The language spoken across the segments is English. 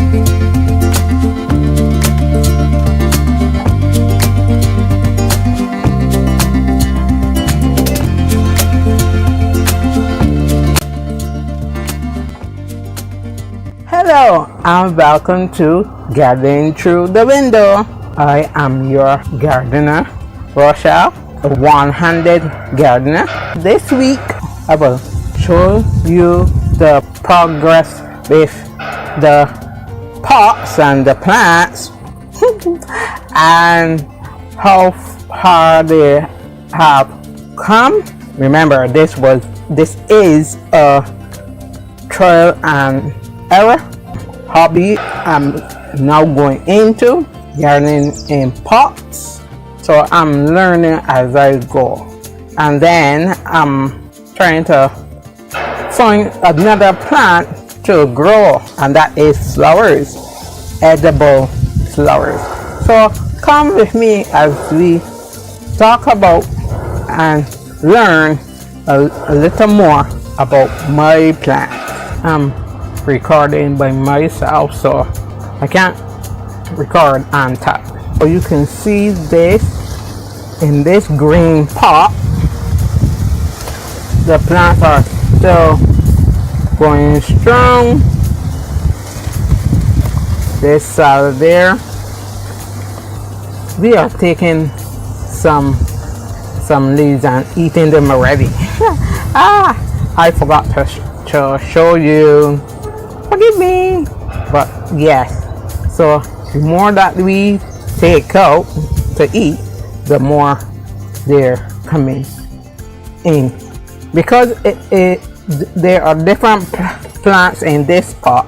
Hello and welcome to Gardening Through the Window. I am your gardener, Rochelle, a one-handed gardener. This week I will show you the progress with the pots and the plants and how far they have come. Remember, this is a trial and error hobby I'm now going into, gardening in pots. So I'm learning as I go, and then I'm trying to find another plant to grow, and that is flowers, edible flowers. So come with me as we talk about and learn a little more about my plant. I'm recording by myself, so I can't record on top. So you can see this in this green pot. The plants are still going strong. This salad there, we are taking some leaves and eating them already. I forgot to show you. Forgive me. But yes, so the more that we take out to eat, the more they're coming in. Because there are different plants in this pot,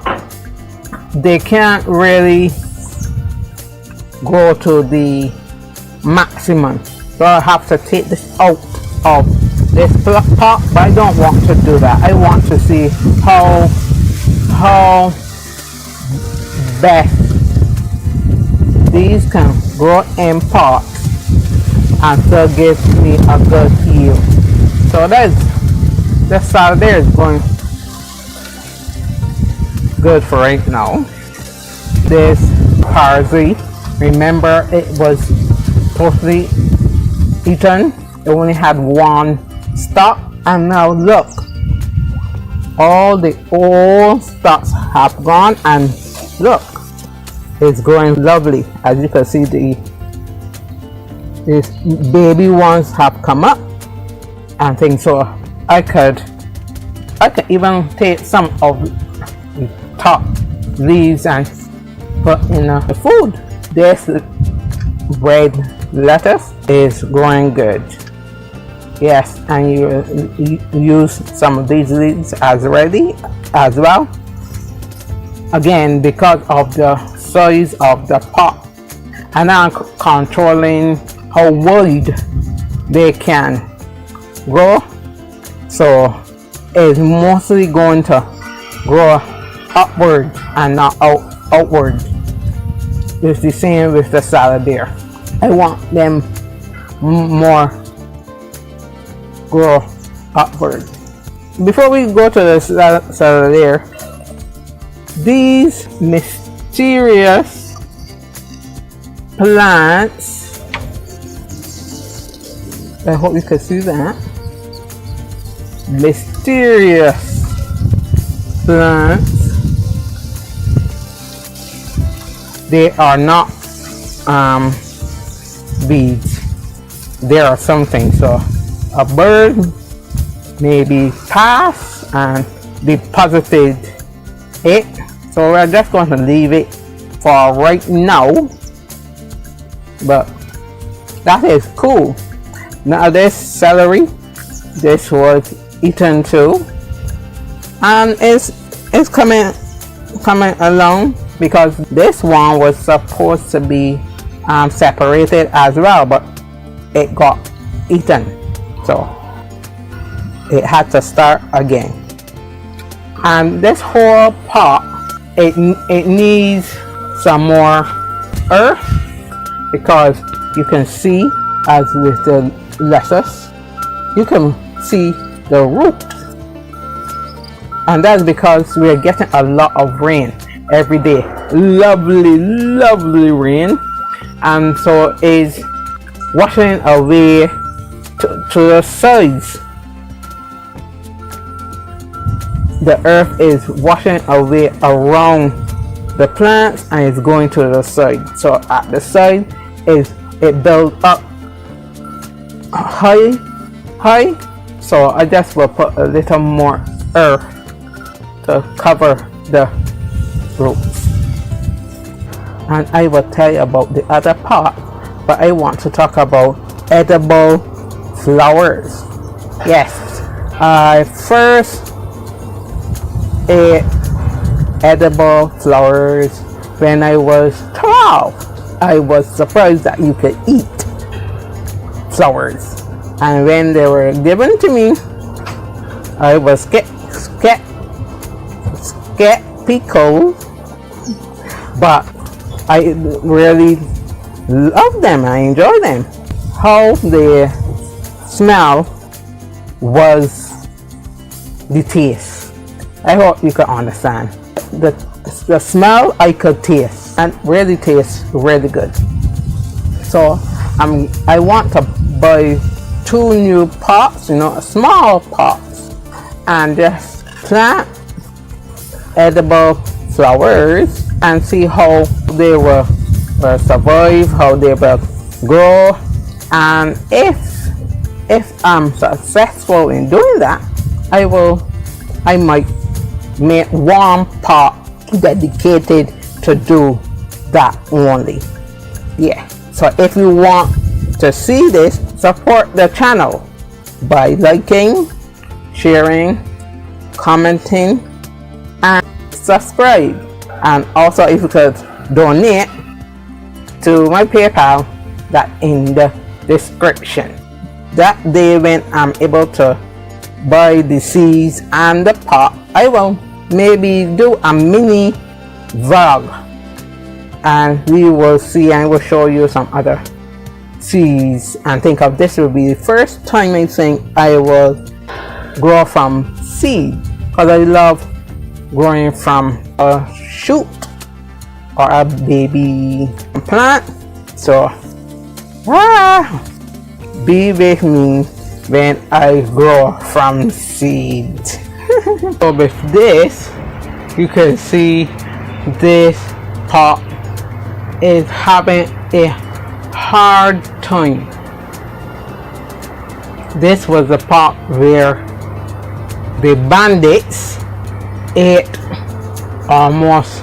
they can't really go to the maximum. So I have to take this out of this pot, but I don't want to do that. I want to see how best these can grow in pots and still give me a good yield. So this salad there is going good for right now. This parsley, remember it was totally eaten. It only had one stalk, and now look, all the old stalks have gone, and look, it's growing lovely. As you can see, these baby ones have come up and things. So I could even take some of the top leaves and put in the food. This red lettuce is growing good. Yes, and you use some of these leaves as well. Again, because of the size of the pot, and I'm controlling how wide they can grow. So it's mostly going to grow upward and not outward. It's the same with the salad there. I want them more grow upward. Before we go to the salad there, these mysterious plants, I hope you can see that, mysterious plants, they are not beads, they are something. So a bird maybe passed and deposited it, so we're just going to leave it for right now. But that is cool. Now this celery, this was eaten too, and it's coming along, because this one was supposed to be separated as well, but it got eaten, so it had to start again. And this whole pot, it needs some more earth, because you can see, as with the lettuce, you can see the root, and that's because we are getting a lot of rain. every day. Lovely, lovely rain. And so it's washing away to the sides. The earth is washing away around the plants and it's going to the side. So at the side it builds up high. So I just will put a little more earth to cover the roots. And I will tell you about the other part, but I want to talk about edible flowers. Yes, I first ate edible flowers when I was 12. I was surprised that you could eat flowers, and when they were given to me, I was skeptical, but I really love them. I enjoy them. How they smell was the taste. I hope you can understand. The smell I could taste and really tastes really good. So I want to buy 2 new pots, small pots, and just plant edible flowers and see how they will survive, how they will grow. And if I'm successful in doing that, I might make 1 pot dedicated to do that only. Yeah, so if you want to see this, support the channel by liking, sharing, commenting, and subscribe. And also, if you could donate to my PayPal, that in the description. That day when I'm able to buy the seeds and the pot, I will maybe do a mini vlog, and we will see, and I will show you some other seeds. And think of this will be the first time I think I will grow from seed, because I love growing from a shoot or a baby plant. So be with me when I grow from seed. So with this, you can see this pot is having a hard time. This was the pot where the bandits ate almost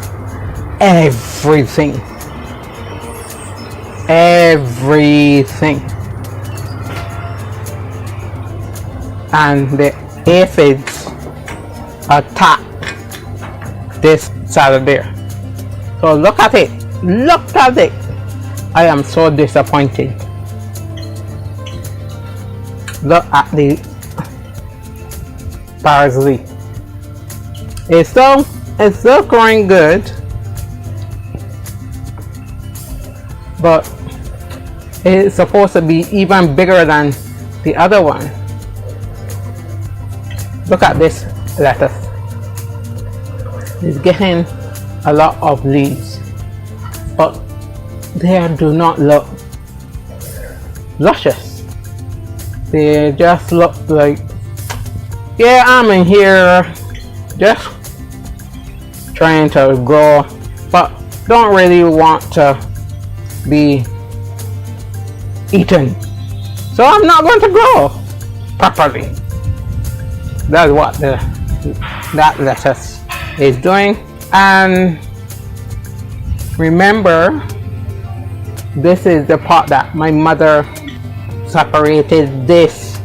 everything. And the aphids attack this side there. So look at it. I am so disappointed. Look at the parsley. It's still growing good, but it's supposed to be even bigger than the other one. Look at this lettuce. It's getting a lot of leaves, but they do not look luscious. They just look like, yeah, I'm in here just trying to grow, but don't really want to be eaten. So I'm not going to grow properly. That's what that lettuce is doing. And remember, this is the pot that my mother separated this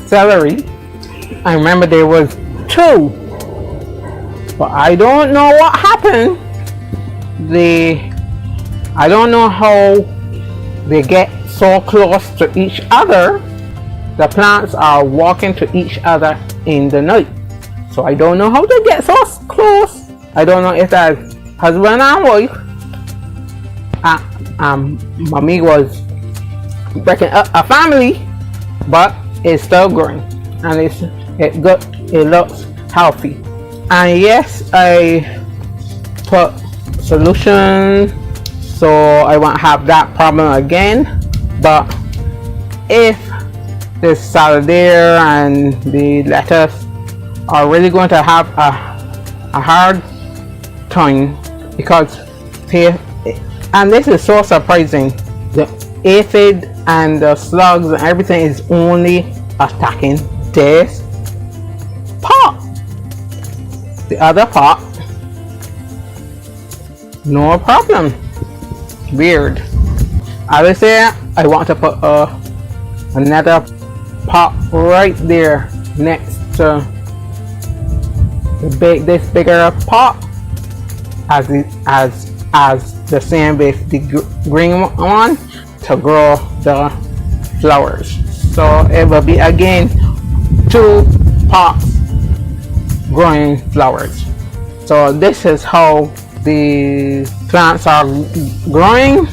celery. I remember there was 2, but I don't know what happened. I don't know how they get so close to each other. The plants are walking to each other in the night. So I don't know how they get so close. I don't know if that's husband and wife. Mommy was breaking up a family, but it's still growing and it looks healthy. And yes, I put solution so I won't have that problem again. But if the saladair and the lettuce are really going to have a hard time, because and this is so surprising, the aphid and the slugs and everything is only attacking this pot. The other pot, no problem. Weird. I would say I want to put another pot right there next to this bigger pot, as the same with the green one, to grow the flowers. So it will be again 2 pots growing flowers. So this is how the plants are growing.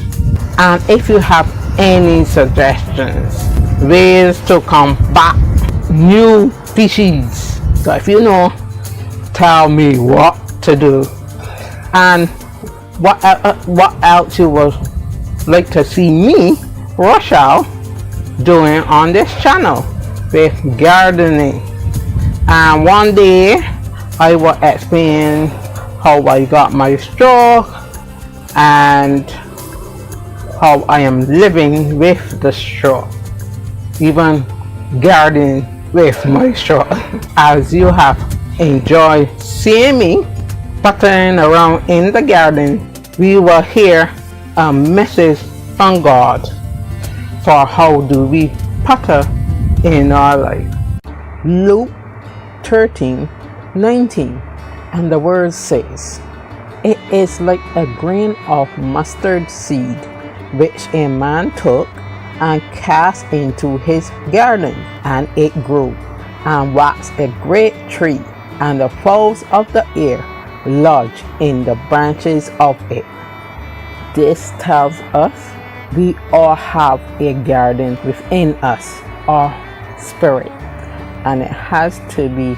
And if you have any suggestions, ways to combat new species, so if you know, tell me what to do. And what else you would like to see me, Rochelle, doing on this channel with gardening. And one day I will explain how I got my stroke and how I am living with the stroke, even gardening with my stroke. As you have enjoyed seeing me puttering around in the garden, we will hear a message from God for how do we putter in our life. Luke 13:19, and the word says, "It is like a grain of mustard seed, which a man took and cast into his garden, and it grew and waxed a great tree, and the fowls of the air lodged in the branches of it." This tells us we all have a garden within us, our spirit, and it has to be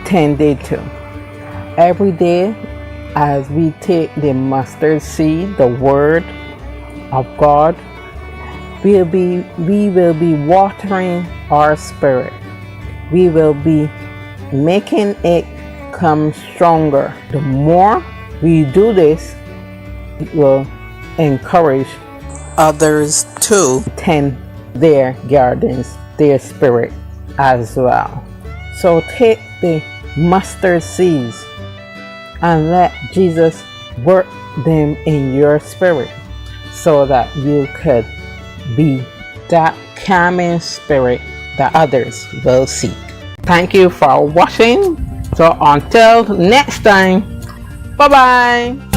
tended to. Every day as we take the mustard seed, the word of God, we will be watering our spirit. We will be making it come stronger. The more we do this, it will encourage others to tend their gardens, their spirit as well. So take the mustard seeds and let Jesus work them in your spirit, so that you could be that calming spirit that others will seek. Thank you for watching. So until next time, bye bye.